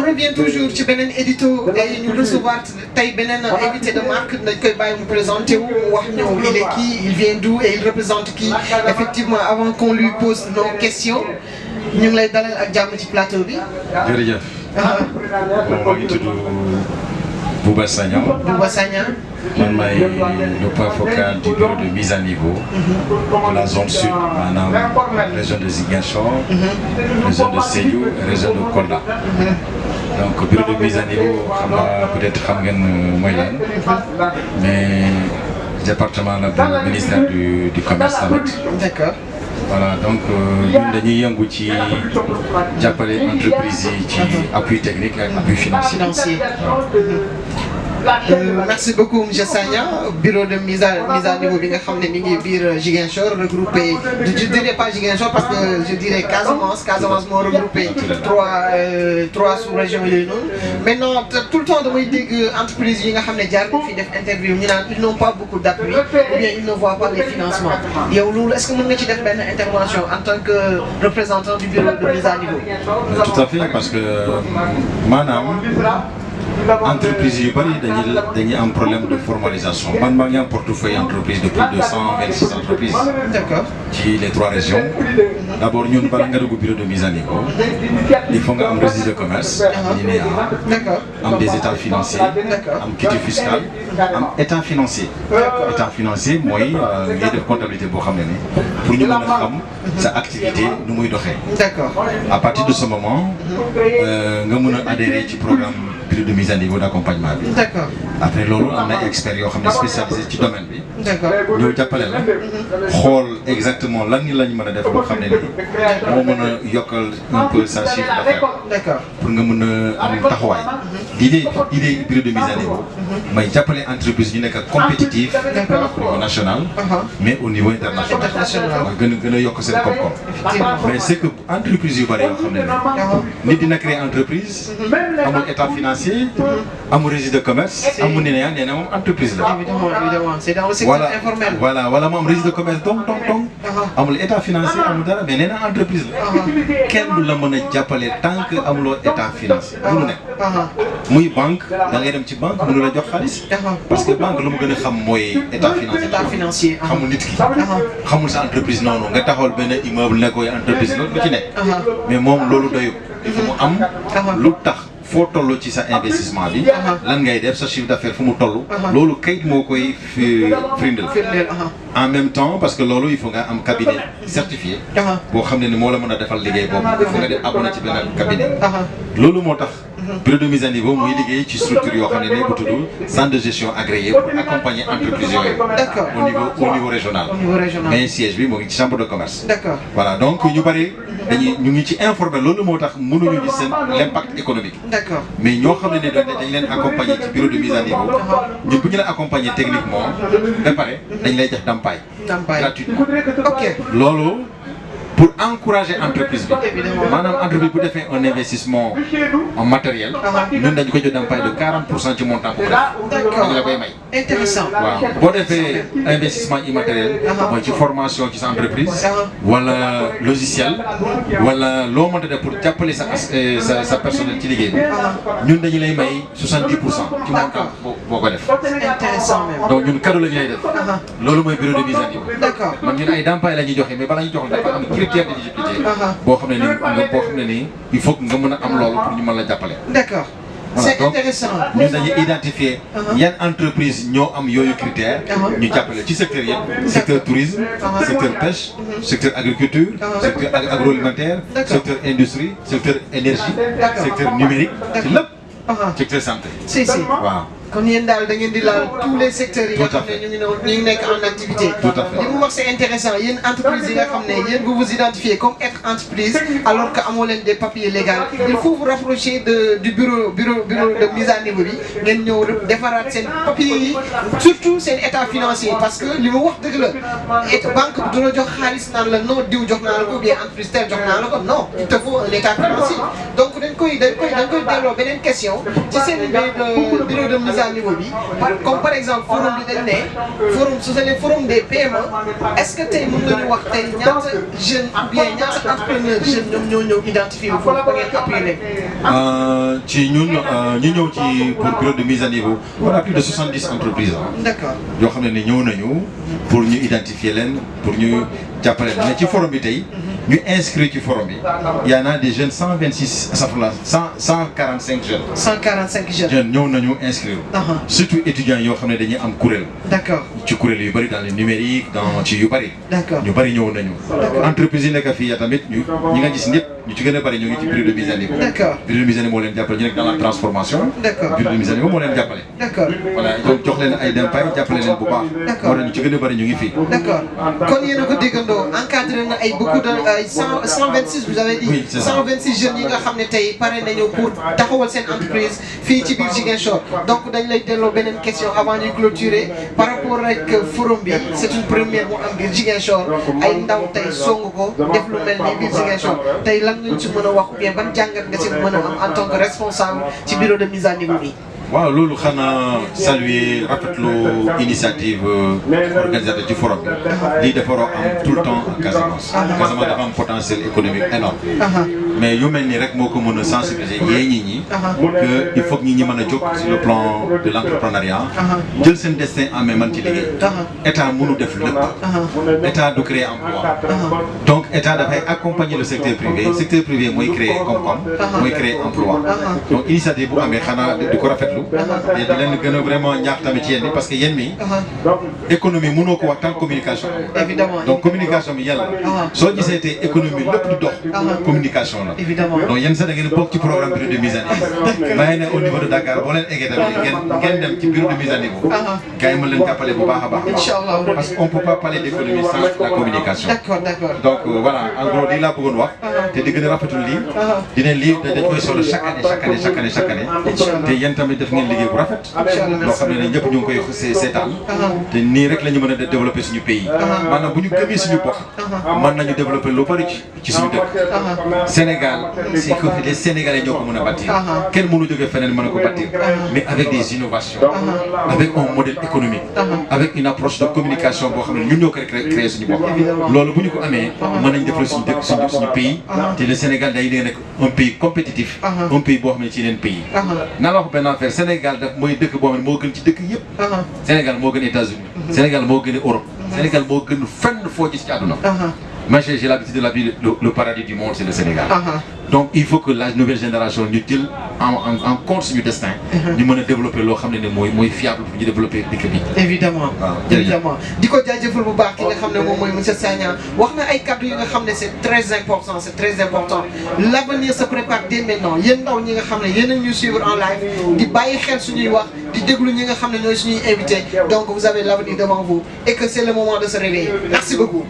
On revient toujours ci beneen édito et ñu recevoir tey beneen invité de marque dañ koy bàyyi mu présenté wu mu wax ñu il est qui, il vient d'où et il représente qui. Effectivement avant qu'on lui pose nos questions ñu ngi lay dalal ak jàmm ci plateau bi. jërëjëf. maa ngi tudd Bouba Sagnan. Bouba Sagnan. man maay le point focal du bureau de mise à niveau. de la zone sud maanaam région de Ziguinchor. région de Sédhiou et région de Kolda. donc bureau de mise à niveau xam nga peut-être xam ngeen mooy lan mais département la bu ministère du commerce tamit. D'accord. voilà donc ñun dañuy yëngu ci jàppale entreprise yi ci appui technique ak appui financier. Merci beaucoup monsieur Sagnan bureau de mise à niveau bi nga xam ne mi ngi biir Ziguinchor regroupé je dirais pas Ziguinchor parce que je dirais Casamance moo regroupé trois sous-régions yooyu noonu. Maintenant tout le temps damay dégg entreprise yi nga xam ne jaar nañ fi def interview ñu naan ils n'ont pas beaucoup d'appui ou bien ils ne voient pas les financements yow loolu est-ce que mën nga ci def benn intervention en tant que représentant du bureau de mise à niveau. Tout à fait parce que maanaam. entreprise yu bëri dañuy am problème de formalisation man maa ngi am portefeuille entreprise de plus de 126 entreprises. D'accord. ci les 3 régions. d'abord ñun bala nga dugg bureau de mise à niveau. il faut nga am registre de commerce. alinéa. D'accord. am des états financiers. am quitus fiscal. am état financier. état financier mooy ngay def comptabilité boo xam ne ni pour ñu mën a xam sa activité nu muy doxee. D'accord. à partir de ce moment nga mën a adhérer ci programme. bureau de mise à niveau d'accompagnement bi. D'accord. après loolu am na experts yoo xam ne spécialisés ci domaine bi. D'accord. ñoo jàppale la. xool exactement lan la ñu mën a def loo xam ne nii moo mën a yokkal un peu sa chiffre d'affaires. D'accord. pour nga mën a am taxawaay. idée bureau de mise à niveau. may jàppale entreprise yu nekk compétitive. au niveau national. mais au niveau international. gën a yokk seen koom-koom. mais c'est que entreprise yu bari yoo xam ne nii. nit dina créer entreprise. amul état financier. amul registre de commerce. amul nee na moom entreprise la. Évidemment, c'est dans le secteur informel. voilà moom registre de commerce donc. amul état financier amul dara mais nee na entreprise la. kenn du la mën a jàppale tant que amuloo état financier. mënu nekk. muy banque da ngay dem ci banque mënu la jox xaalis. parce que banque lu mu gën a xam mooy état financier. état financier. xamul nit ki. xamul sa entreprise noonu nga taxawal benn immeuble ne koy entreprise loolu lu ci nekk. mais moom loolu doyul. il faut mu am. lu tax. foo toll ci sa investissement bi. lan ngay def sa chiffre d'affaires fu mu toll. loolu kayit moo koy firndeel. en même temps parce que loolu il faut nga am cabinet certifié. boo xam ne ni moo la mën a defal liggéey boobu. il faut nga def abonné ci benn cabinet. loolu moo tax. bureau de mise à niveau muy liggéey ci structure yoo xam ne ni bu tudd centre de gestion agréé pour accompagner entreprise yooyu. D'accord. au niveau régional. mais siège bi moo ngi ci chambre de commerce. D'accord. voilà donc ñu bari ñu ngi ci informé loolu moo tax mënuñu gis seen l'impact économique. D'accord. mais ñoo xam ne dañ leen accompagner ci bureau de mise à niveau. ñun bu ñu la accompagner techniquement. ba pare dañ lay jox ndàmpaay. gratuitement. ok loolu. pour encourager entreprise bi. maanaam entreprise bu defee un investissement en matériel. ñun dañu ko jox ndàmpaay de 40% ci montant bu ko def. dañu la koy may. intéressant. waaw boo defee investissement immatériel. mooy ci formation ci sa entreprise. wala logiciel. wala loo mënta def pour jàppale sa personnel ci liggéey bi. ñun dañu lay may 70% ci montant boo ko def. intéressant même. donc ñun cadeau la ñu lay def. loolu mooy bureau de mise à niveau. d'accord man ñun ay ndàmpaay la ñuy joxe mais bala ñu jox la dafa am critère d'éligibilité. boo xam ne nii il faut que nga mën a am loolu pour ñu mën la jàppale. d'accord. C'est intéressant. ñun dañuy identifier yan entreprise ñoo am yooyu critères. ñu jàppale ci secteur yëpp. secteur tourisme. secteur pêche. secteur agriculture. secteur agroalimentaire. secteur industrie. secteur énergie. secteur numérique. ci lépp. secteur santé. si waaw. kon yéen daal da ngeen di laal tous les secteurs yi nga xam ne ñu ngi nekk en activité. tout à fait li mu wax c'est intéressant yéen entreprise yi nga xam ne yéen vous vous identifiez comme être entreprise alors que amoo leen des papiers légaux il faut vous rapprocher du bureau de mise à niveau bi ngeen ñëw defaraat seen papiers yi surtout seen état financier parce que li mu wax dëgg la banque bi du la jox xaalis naan la non diw jox naa la ko ou bien entreprise tel jox naa la ko non il te faut un état financier donc dañ koy delloo beneen question ci seen bureau de mise à niveau bi comme par exemple forum bi dañ ne forum su fekkee forum des PME est-ce que tey mën nga ñu wax tey ñaata jeune ou bien ñaata entrepreneur jeune ñoom ñoo ñëw identifier wu foofu ba ngeen appuyer leen. ci ñun ñu ñëw ci pour période de mise à niveau on a plus de 70 entreprises. D'accord. yoo xam ne ñëw nañu pour ñu identifier leen pour ñu jàppale leen mais ci forum bi tey ñu inscrit ci forum bi y en a des jeunes 145 jeunes. 145 jeunes. jeunes ñëw nañu inscrire. surtout étudiants yoo xam ne dañuy am kuréel. D'accord. ci kuréel yu bëri dans le numérique dans ci yu bëri. D'accord. ñu bëri ñëw nañu. entreprise yi nekk fii ya tamit ñi nga gis ñëpp ñu ci gën a bëri ñu ngi ci bureau de mise à niveau. D'accord. bureau de mise à niveau moo leen jàppale ñu nekk dans la transformation. D'accord. bureau de mise à niveau moo leen jàppale. D'accord. voilà donc jox leen ay ndàmpaay jàppale leen bu baax. D'accord. moo tax ñu ci gën a bëri ñu ngi fii. D'accord. Kon yéen a ko déggandoo encadré na ay beaucoup de 126 vous avez dit. Oui, c'est ça. 126 jeunes yi nga xam ne tey pare nañu pour taxawal seen entreprise fii ci biir Ziguinchor donc dañ lay delloo beneen question avant ñuy clôturer par rapport ak forum bi c'est une première mu am biir Ziguinchor ay ndaw tey song ko def lu mel ni biir Ziguinchor tey lan lañ ci mën a wax ou bien ban jàngat nga ci mën a am en tant que responsable ci bureau de mise à niveau bi. waaw loolu xanaa saluer rafetlu initiative organisateur ci forum bi lii dafa war a am tout le temps en Casamance. Casamance dafa am potentiel économique énorme mais yu mel nii rek moo ko mën a sensibiliser yee nit ñi que il faut que nit ñi mën a jóg sur le plan de l'entrepreneuriat jël seen destin en main man ci liggéey état mënu def lépp état du créer emploi donc état dafay accompagner le secteur privé mooy créer koom-koom mooy créer emploi donc initiative bu amee xanaa di ko rafetlu te di leen gën a vraiment ñaax tamit ci yéen parce que yéen mi économie mënoo ko wax tant communication évidemment donc communication bi yàlla soo gisee te économie lépp di dox communication la évidemment donc yéen sax da ngeen bokk ci programme bureau de mise à niveau bàyyi ne au niveau de Dakar boo leen eggee tamit ngeen dem ci bureau de mise à niveau gars yi mën leen jàppale bu baax a baax Inch'Allah parce qu'on peut pas parler d'économie sans la communication d'accord donc voilà en gros lii laa bëggoon wax te di gën a rafetul lii dina lii dañ koy solo chaque année te yéen tamit def ngeen liggéey bu rafet loo xam ne ñëpp ñu ngi koy seetaan te nii rek la ñu mën a développer suñu pays maanaam bu ñu gëmee suñu bopp mën nañu développer lu bari ci suñu dëkk Sénégal c'est que les Sénégalais ñoo ko mën a bâtir kenn mënu jógee feneen mën a ko bâtir mais avec des innovations avec un modèle économique avec une approche de communication boo xam ne ñun ñoo ko créé suñu bopp loolu bu ñu ko amee mën nañ développer suñu dëkk suñu pays te le Sénégal day nekk un pays compétitif un pays boo xam ne ci yeneen pays naa la wax benn affaire Sénégal daf mooy dëkk boo xam ne moo gën ci dëkk yëpp Sénégal moo gën États-Unis Sénégal moo gën Europe Sénégal moo gën fenn foo gis ci àdduna moi j'ai l'habitude de la vie le paradis du monde c'est le Sénégal donc il faut que la nouvelle génération ñu jël en compte suñu destin ñu mën a développer loo xam ne mooy fiable pour ñu développer dëkk bi évidemment évidemment di ko jaajëfal bu baax ki nga xam ne moom mooy monsieur Sagna wax na ay kaddu yi nga xam ne c'est très important l'avenir se prépare dès maintenant yéen ndaw ñi nga xam ne yéen a ñu suivre en live di bàyyi xel suñuy wax di déglu ñi nga xam ne ñooy suñuy invité donc vous avez l'avenir devant vous et que c'est le moment de se réveiller merci beaucoup.